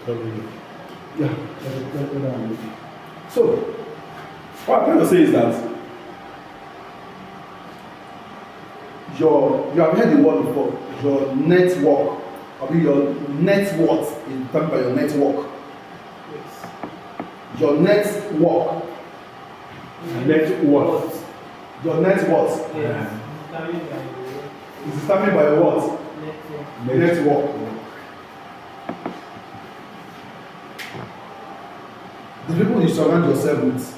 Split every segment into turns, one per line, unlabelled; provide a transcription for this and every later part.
Yeah. So, what I'm trying to say is that you have heard the word before, your network, or your net worth is determined by your network.
Yes.
Your network,
Net worth.
your net worth
Yes. Determined by the
is determined by your what?
network.
Network. The people you surround yourself with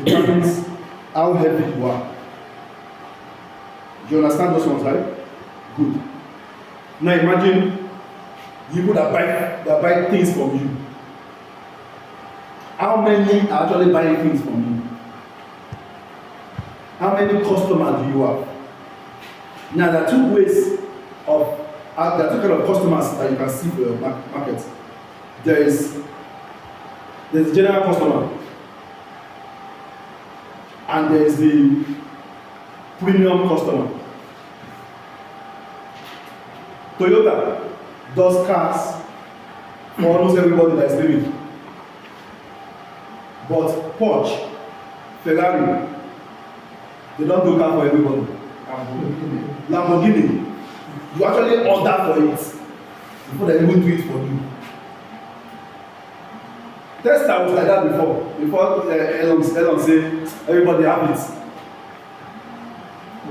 determines how heavy you are. You understand those ones, right? Good. Now imagine people that buy things from you. How many are actually buying things from you? How many customers do you have? Now there are two ways of there are two kind of customers that you can see for your market. There's the general customer, and there's the premium customer. Toyota does cars for almost everybody that is living, but Porsche, Ferrari, they don't do car for everybody. Lamborghini, you actually order for it before they even do it for you. Tesla was like that before Elon say everybody have it.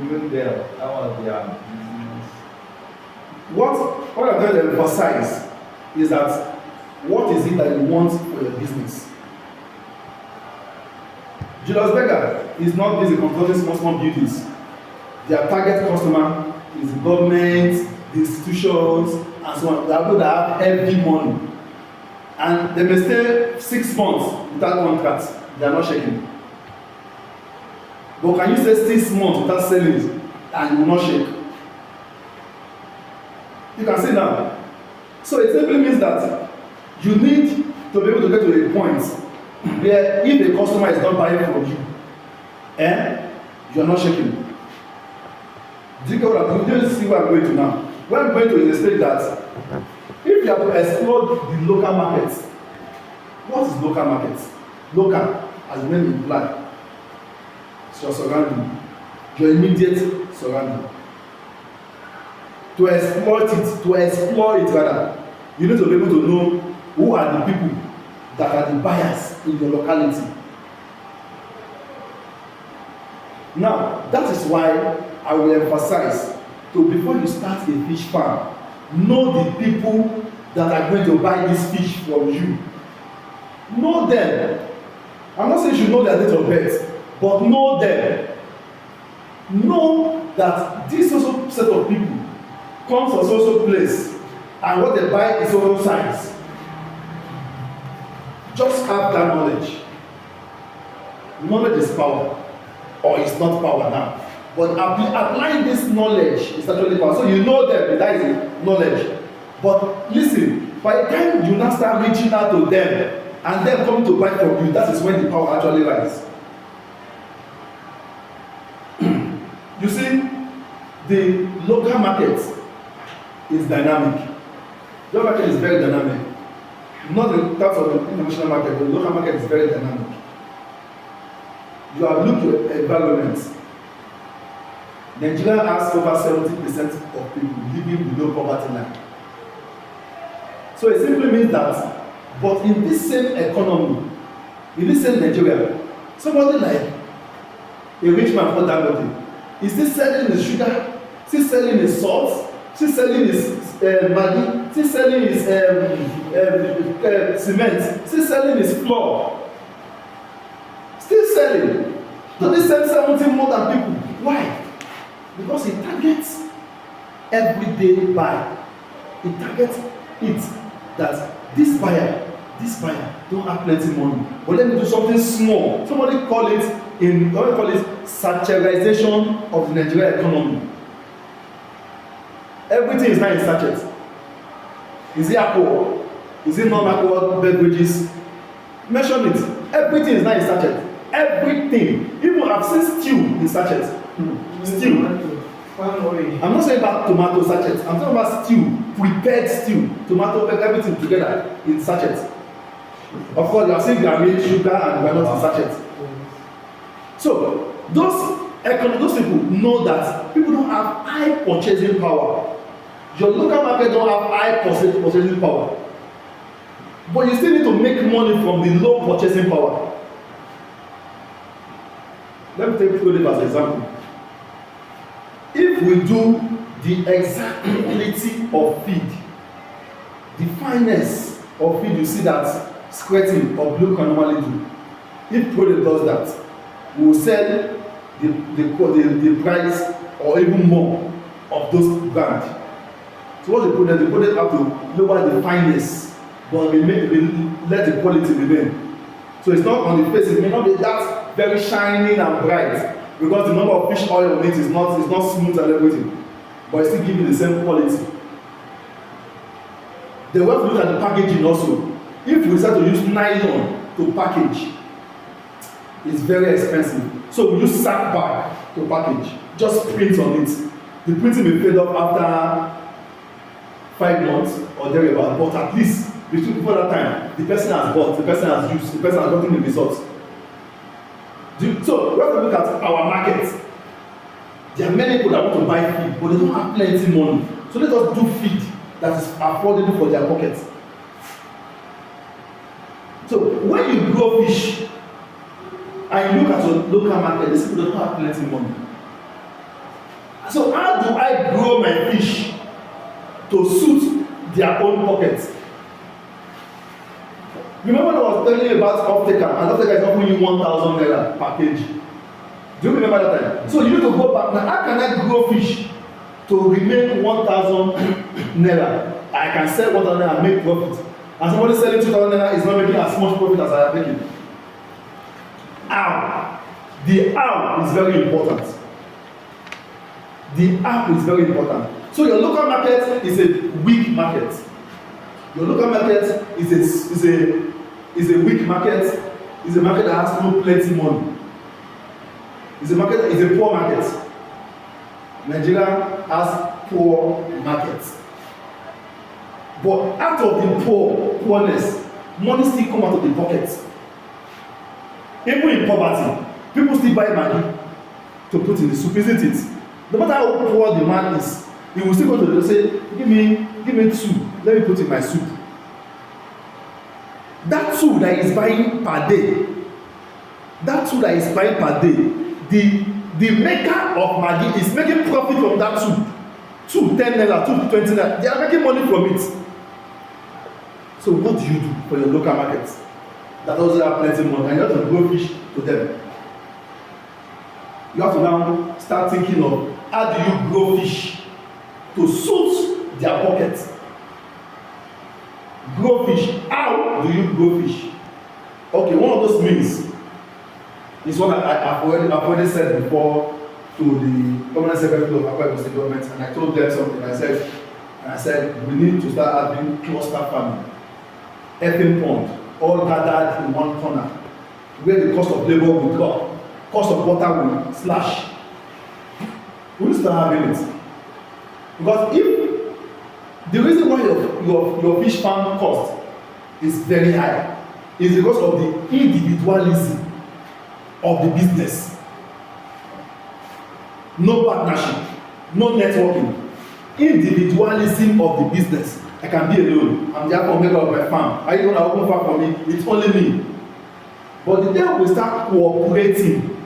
Even there, that was their business.
What I'm trying to emphasize is that what is it that you want for your business? Julius Berger is not busy constructing small buildings. Their target customer is the government, the institutions, and so on. They are people that have heavy money, and they may stay 6 months without contracts. They are not shaking. But can you stay 6 months without selling it and you will not shake? You can see now. So it simply means that you need to be able to get to a point where if the customer is not buying from you, you are not shaking. Do you get what I'm doing? You see where I'm going to now? Where I'm going to is the state that if you have to explore the local market, what is local market? Local, as the name implies, it's your surrounding, your immediate surrounding. To exploit it rather, you need to be able to know who are the people that are the buyers in your locality. Now, that is why I will emphasize to before you start a fish farm, know the people that are going to buy this fish from you. Know them. I'm not saying you should know their date of birth, but know them. Know that this also set of people comes from social place, and what they buy is also size. Just have that knowledge. Knowledge is power, or it's not power now. But applying this knowledge is actually power. So you know them, that is knowledge. But listen, by the time you now start reaching out to them and them coming to buy from you, that is when the power actually lies. You see, the local market is dynamic. The local market is very dynamic. Not in terms of the international market, but the local market is very dynamic. You have looked at environment. Nigeria has over 70% of people living below poverty line. So it simply means that, but in this same economy, in this same Nigeria, somebody like a rich man for Dangote, is still selling his sugar, still selling his salt, still selling his maggi, still selling his cement, still selling his flour, still selling. So they sell something more than people. Why? Because it targets everyday buy. It targets it that this buyer don't have plenty money, but let me do something small. Somebody call it satirization of the Nigerian economy. Everything is now in sachet. Is it alcohol? Is it non-alcohol beverages? Mention it. Everything is now in sachet. Everything. Even I've seen stew in sachet. Stew.
Palm oil.
I'm not saying about tomato sachets. I'm talking about stew, prepared stew, tomato, everything together in sachets. Of course, you are seeing there are sugar and groundnut in sachets. So those people know that people don't have high purchasing power. Your local market don't have high purchasing power, but you still need to make money from the low purchasing power. Let me take Prolife as an example. If we do the exact quality of feed, the fineness of feed you see that Skirting or Blue can normally do, if Prolife does that, we will sell the price or even more of those brands. So what the product have to lower the fineness, but let the quality remain. So it's not on the face, it may not be that very shining and bright, because the number of fish oil on it is not smooth and everything, but it still give you the same quality. Then we have to look at the packaging also. If we decide to use nylon to package, it's very expensive. So we use sack bag to package, just print on it. The printing will fade off after 5 months or thereabout, but at least before that time, the person has bought, the person has used, the person has gotten the results. So we have to look at our market. There are many people that want to buy feed, but they don't have plenty money. So let us do feed that is affordable for their pocket. So when you grow fish and you look at your local market, these people don't have plenty money. So how do I grow my fish to suit their own pockets? Remember when I was telling you about off-taker, and off-taker is offering you 1,000 naira per kg. Do you remember that time? So you need to go back. Now, how can I grow fish to remain 1,000 naira? I can sell 1,000 naira and make profit. And somebody selling 2,000 naira is not making as much profit as I am making. How? The how is very important. The how is very important. So your local market is a weak market. Your local market is a weak market. Is a market that has no plenty money. Is a market that is a poor market. Nigeria has poor markets. But out of the poorness, money still come out of the pocket. Even in poverty, people still buy Maggi to put in the soup, isn't it? No matter how poor the man is, he will still go to the say, give me soup, let me put in my soup. That soup that is buying per day, the maker of Maggi is making profit from that soup. 2 10 naira, 2 20 naira, they are making money from it. So what do you do for your local market that doesn't have plenty money, and you have to grow fish to them? You have to now start thinking of how do you grow fish to suit their pocket. Grow fish. How do you grow fish? Okay, one of those means is what I've already said before to the permanent secretary of Akwa Ibom State government, and I told them something. I said we need to start having cluster farming, earthen pond, all gathered in one corner, where the cost of labor will drop, cost of water will slash. We need to start having it, because if the reason why your fish farm cost is very high is because of the individualism of the business. No partnership, no networking, individualism of the business. I can be alone. I'm the member of my farm. Are you going to open farm for me? It's only me. But the day we start cooperating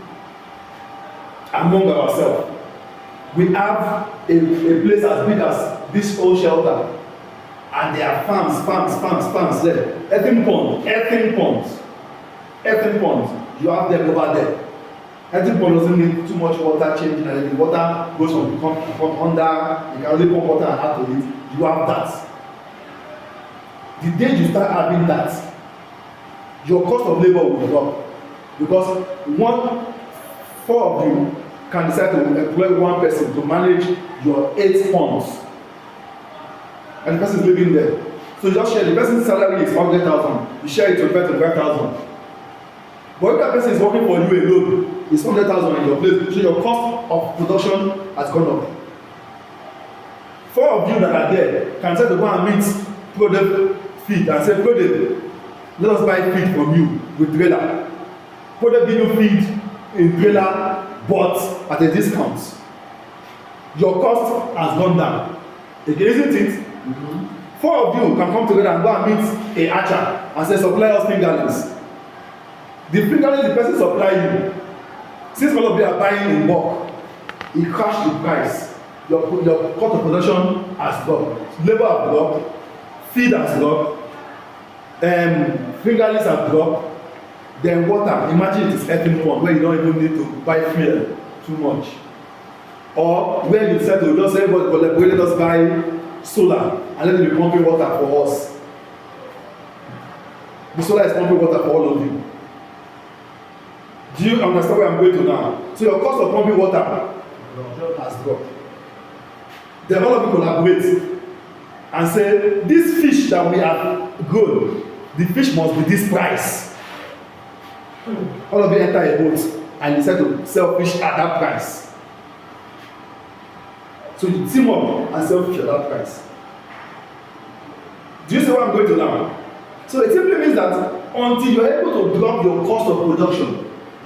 among ourselves, we have a place as big as this old shelter, and there are farms there. Earthen ponds. You have them over there. Earthen pond doesn't need too much water changing, and the water goes from under. You can only pump water and add to it. You have that. The day you start having that, your cost of labor will drop, because 4 of you can decide to employ one person to manage your 8 ponds, and the person is living there. So you just share. The person's salary is 100,000. You share it to 25,000. But if that person is working for you alone, it's 100,000 in your place. So your cost of production has gone up. Four of you that are there can try to go and meet Product Feed and say, Product, let us buy feed from you with trailer. Product give you feed in trailer, but at a discount. Your cost has gone down. Again, isn't it? Mm-hmm. Four of you can come together and go and meet a archer and say, supply us fingerlings. The fingerlings the person supply you. Since all of you are buying in bulk, it crashed the price. Your cost of production has dropped. Labor has dropped. Feed has dropped. Fingerlings have dropped. Then water. Imagine it is earthen pond where you don't even need to buy fuel too much. Or where you said to just say, but let us buy solar and let them be pumping water for us. The solar is pumping water for all of you. Do you understand where I'm going to now? So your cost of pumping water has dropped. Then all of you collaborate and say, this fish that we have grown, the fish must be this price. All of you enter a boat and decide to sell fish at that price. So you team up and sell fish at that price. Do you see where I'm going to now? So it simply means that until you are able to drop your cost of production,